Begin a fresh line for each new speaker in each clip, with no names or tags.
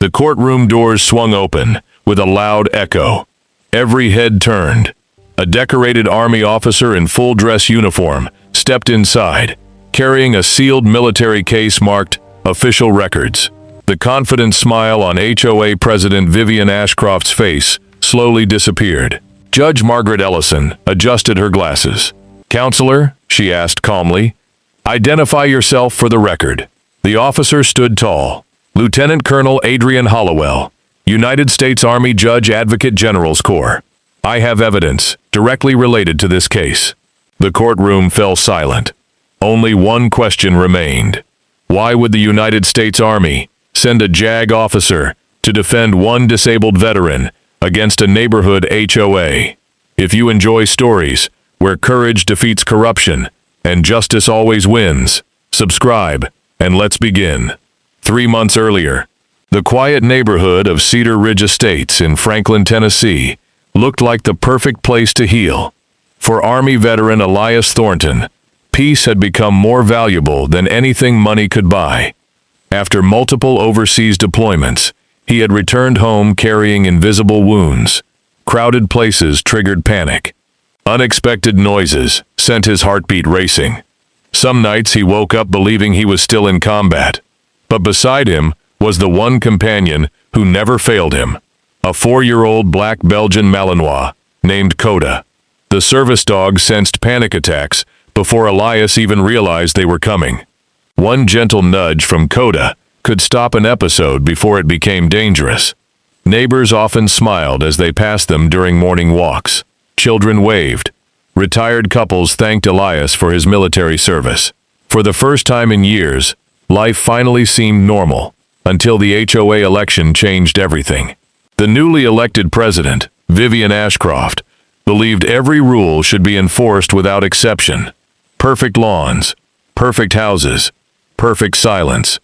The courtroom doors swung open with a loud echo. Every head turned. A decorated Army officer in full-dress uniform stepped inside, carrying a sealed military case marked Official Records. The confident smile on HOA President Vivian Ashcroft's face slowly disappeared. Judge Margaret Ellison adjusted her glasses. "Counselor," she asked calmly, "identify yourself for the record." The officer stood tall. Lieutenant Colonel Adrian Hollowell, United States Army Judge Advocate General's Corps. "I have evidence directly related to this case." The courtroom fell silent. Only one question remained. Why would the United States Army send a JAG officer to defend one disabled veteran against a neighborhood HOA? If you enjoy stories where courage defeats corruption and justice always wins, subscribe and let's begin. 3 months earlier, the quiet neighborhood of Cedar Ridge Estates in Franklin, Tennessee, looked like the perfect place to heal. For Army veteran Elias Thornton, peace had become more valuable than anything money could buy. After multiple overseas deployments, he had returned home carrying invisible wounds. Crowded places triggered panic. Unexpected noises sent his heartbeat racing. Some nights he woke up believing he was still in combat. But beside him was the one companion who never failed him, a 4-year-old black Belgian Malinois named Koda. The service dog sensed panic attacks before Elias even realized they were coming. One gentle nudge from Koda could stop an episode before it became dangerous. Neighbors often smiled as they passed them during morning walks. Children waved. Retired couples thanked Elias for his military service. For the first time in years, life finally seemed normal, until the HOA election changed everything. The newly elected president, Vivian Ashcroft, believed every rule should be enforced without exception. Perfect lawns, perfect houses, perfect silence.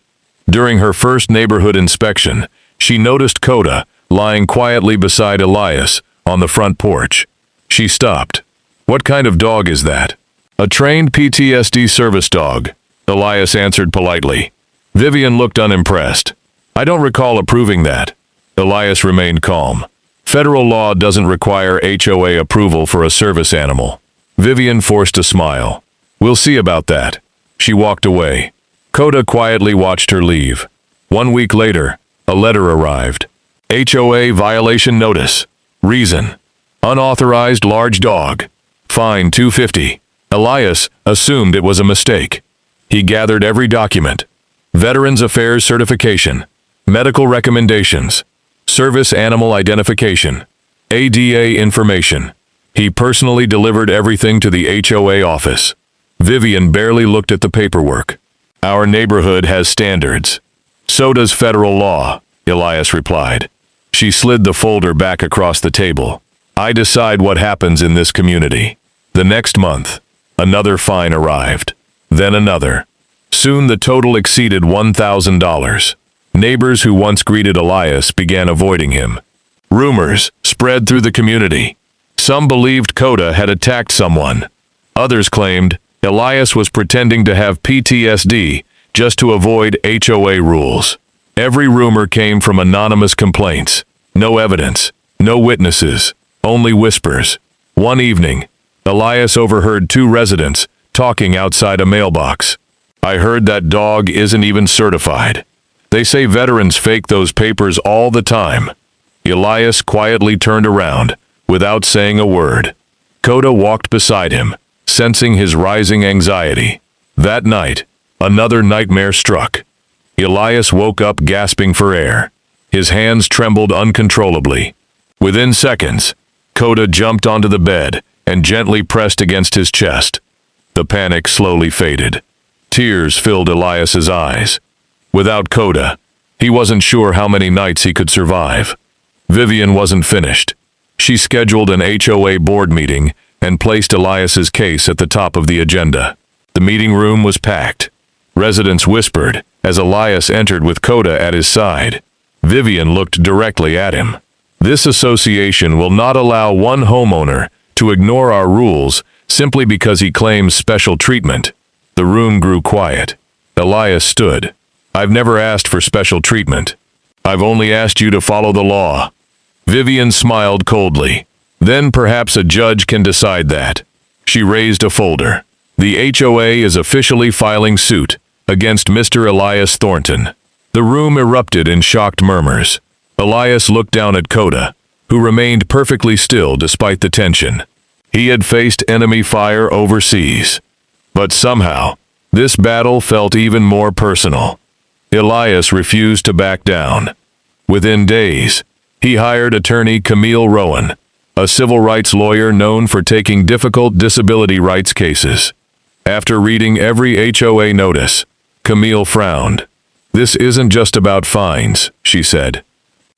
During her first neighborhood inspection, she noticed Koda lying quietly beside Elias on the front porch. She stopped. "What kind of dog is that?" "A trained PTSD service dog," Elias answered politely. Vivian looked unimpressed. "I don't recall approving that." Elias remained calm. "Federal law doesn't require HOA approval for a service animal." Vivian forced a smile. "We'll see about that." She walked away. Koda quietly watched her leave. 1 week later, a letter arrived. HOA violation notice. Reason: unauthorized large dog. Fine $250. Elias assumed it was a mistake. He gathered every document: Veterans Affairs certification, medical recommendations, service animal identification, ADA information. He personally delivered everything to the HOA office. Vivian barely looked at the paperwork. "Our neighborhood has standards." "So does federal law," Elias replied. She slid the folder back across the table. "I decide what happens in this community." The next month, another fine arrived. Then another. Soon the total exceeded $1,000. Neighbors who once greeted Elias began avoiding him. Rumors spread through the community. Some believed Koda had attacked someone. Others claimed Elias was pretending to have PTSD just to avoid HOA rules. Every rumor came from anonymous complaints. No evidence, no witnesses, only whispers. One evening, Elias overheard 2 residents talking outside a mailbox. "I heard that dog isn't even certified. They say veterans fake those papers all the time." Elias quietly turned around, without saying a word. Koda walked beside him, sensing his rising anxiety. That night, another nightmare struck. Elias woke up gasping for air. His hands trembled uncontrollably. Within seconds, Koda jumped onto the bed and gently pressed against his chest. The panic slowly faded. Tears filled Elias's eyes. Without Koda, he wasn't sure how many nights he could survive. Vivian wasn't finished. She scheduled an HOA board meeting and placed Elias's case at the top of the agenda. The meeting room was packed. Residents whispered as Elias entered with Koda at his side. Vivian looked directly at him. "This association will not allow one homeowner to ignore our rules simply because he claims special treatment." The room grew quiet. Elias stood. "I've never asked for special treatment. I've only asked you to follow the law." Vivian smiled coldly. "Then perhaps a judge can decide that." She raised a folder. "The HOA is officially filing suit against Mr. Elias Thornton." The room erupted in shocked murmurs. Elias looked down at Koda, who remained perfectly still despite the tension. He had faced enemy fire overseas. But somehow, this battle felt even more personal. Elias refused to back down. Within days, he hired attorney Camille Rowan, a civil rights lawyer known for taking difficult disability rights cases. After reading every HOA notice, Camille frowned. "This isn't just about fines," she said.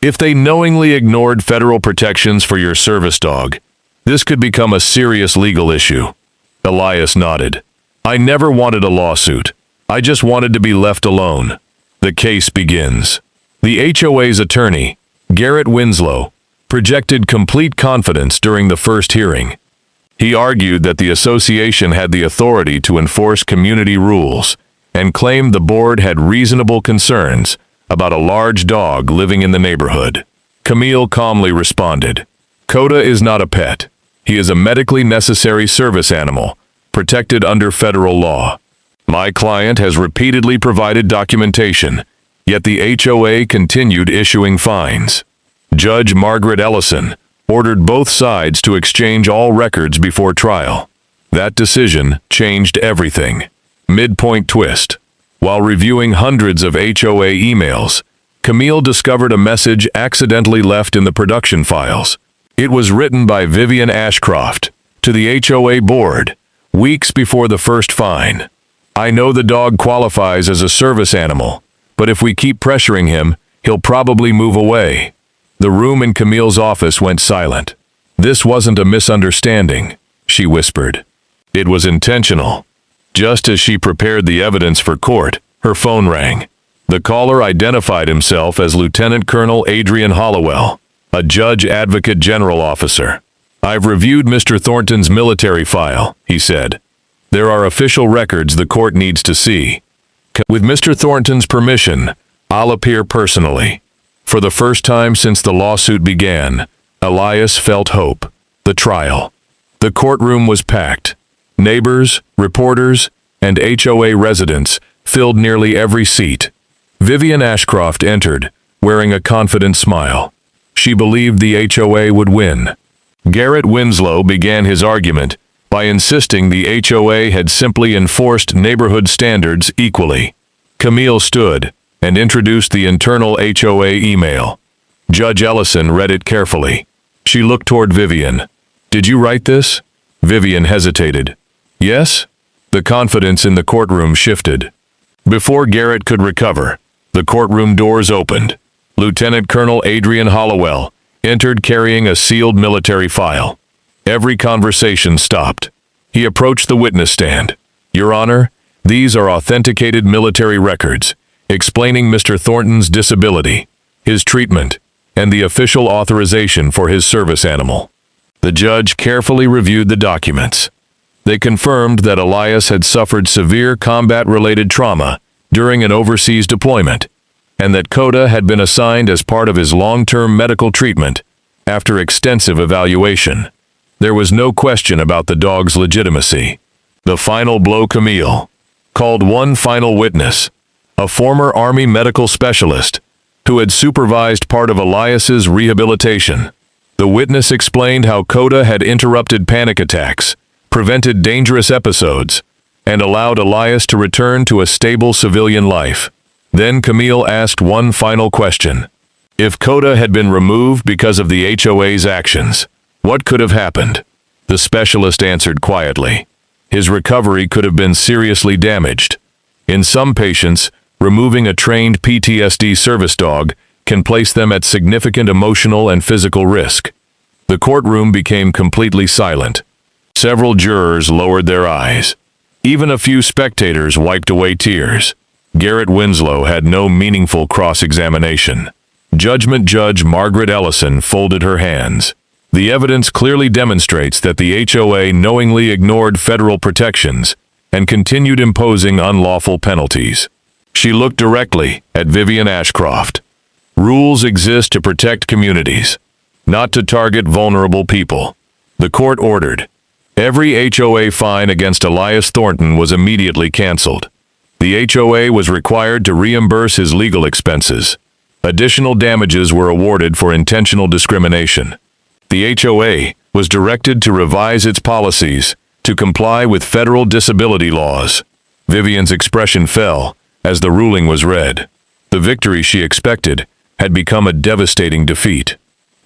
"If they knowingly ignored federal protections for your service dog, this could become a serious legal issue." Elias nodded. "I never wanted a lawsuit. I just wanted to be left alone." The case begins. The HOA's attorney, Garrett Winslow, projected complete confidence during the first hearing. He argued that the association had the authority to enforce community rules and claimed the board had reasonable concerns about a large dog living in the neighborhood. Camille calmly responded, "Koda is not a pet. He is a medically necessary service animal, protected under federal law. My client has repeatedly provided documentation, yet the HOA continued issuing fines." Judge Margaret Ellison ordered both sides to exchange all records before trial. That decision changed everything. Midpoint twist. While reviewing hundreds of HOA emails, Camille discovered a message accidentally left in the production files. It was written by Vivian Ashcroft to the HOA board weeks before the first fine. "I know the dog qualifies as a service animal, but if we keep pressuring him, he'll probably move away." The room in Camille's office went silent. "This wasn't a misunderstanding," she whispered. "It was intentional." Just as she prepared the evidence for court, her phone rang. The caller identified himself as Lieutenant Colonel Adrian Hollowell, a Judge Advocate General officer. "I've reviewed Mr. Thornton's military file," he said. "There are official records the court needs to see. With Mr. Thornton's permission, I'll appear personally." For the first time since the lawsuit began, Elias felt hope. The trial. The courtroom was packed. Neighbors, reporters, and HOA residents filled nearly every seat. Vivian Ashcroft entered, wearing a confident smile. She believed the HOA would win. Garrett Winslow began his argument by insisting the HOA had simply enforced neighborhood standards equally. Camille stood and introduced the internal HOA email. Judge Ellison read it carefully. She looked toward Vivian. "Did you write this?" Vivian hesitated. "Yes?" The confidence in the courtroom shifted. Before Garrett could recover, the courtroom doors opened. Lieutenant Colonel Adrian Hollowell entered carrying a sealed military file. Every conversation stopped. He approached the witness stand. "Your Honor, these are authenticated military records explaining Mr. Thornton's disability, his treatment, and the official authorization for his service animal." The judge carefully reviewed the documents. They confirmed that Elias had suffered severe combat-related trauma during an overseas deployment, and that Koda had been assigned as part of his long-term medical treatment after extensive evaluation. There was no question about the dog's legitimacy. The final blow. Camille called one final witness, a former Army medical specialist who had supervised part of Elias's rehabilitation. The witness explained how Koda had interrupted panic attacks, prevented dangerous episodes, and allowed Elias to return to a stable civilian life. Then Camille asked one final question. If Koda had been removed because of the HOA's actions, what could have happened? The specialist answered quietly. His recovery could have been seriously damaged. In some patients, removing a trained PTSD service dog can place them at significant emotional and physical risk. The courtroom became completely silent. Several jurors lowered their eyes. Even a few spectators wiped away tears. Garrett Winslow had no meaningful cross-examination. Judgment Judge Margaret Ellison folded her hands. The evidence clearly demonstrates that the HOA knowingly ignored federal protections and continued imposing unlawful penalties. She looked directly at Vivian Ashcroft. Rules exist to protect communities, not to target vulnerable people. The court ordered. Every HOA fine against Elias Thornton was immediately canceled. The HOA was required to reimburse his legal expenses. Additional damages were awarded for intentional discrimination. The HOA was directed to revise its policies to comply with federal disability laws. Vivian's expression fell as the ruling was read. The victory she expected had become a devastating defeat.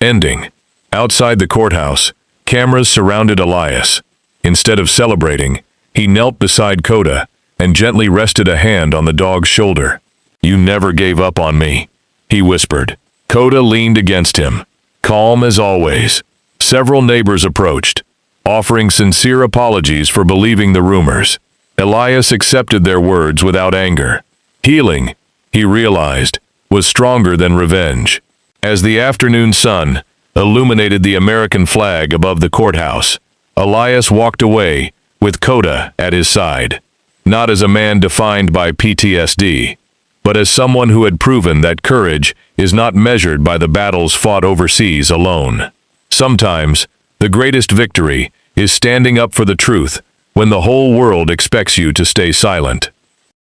Ending. Outside the courthouse, cameras surrounded Elias. Instead of celebrating, he knelt beside Koda and gently rested a hand on the dog's shoulder. "You never gave up on me," he whispered. Koda leaned against him, calm as always. Several neighbors approached, offering sincere apologies for believing the rumors. Elias accepted their words without anger. Healing, he realized, was stronger than revenge. As the afternoon sun illuminated the American flag above the courthouse, Elias walked away with Koda at his side. Not as a man defined by PTSD, but as someone who had proven that courage is not measured by the battles fought overseas alone. Sometimes, the greatest victory is standing up for the truth when the whole world expects you to stay silent.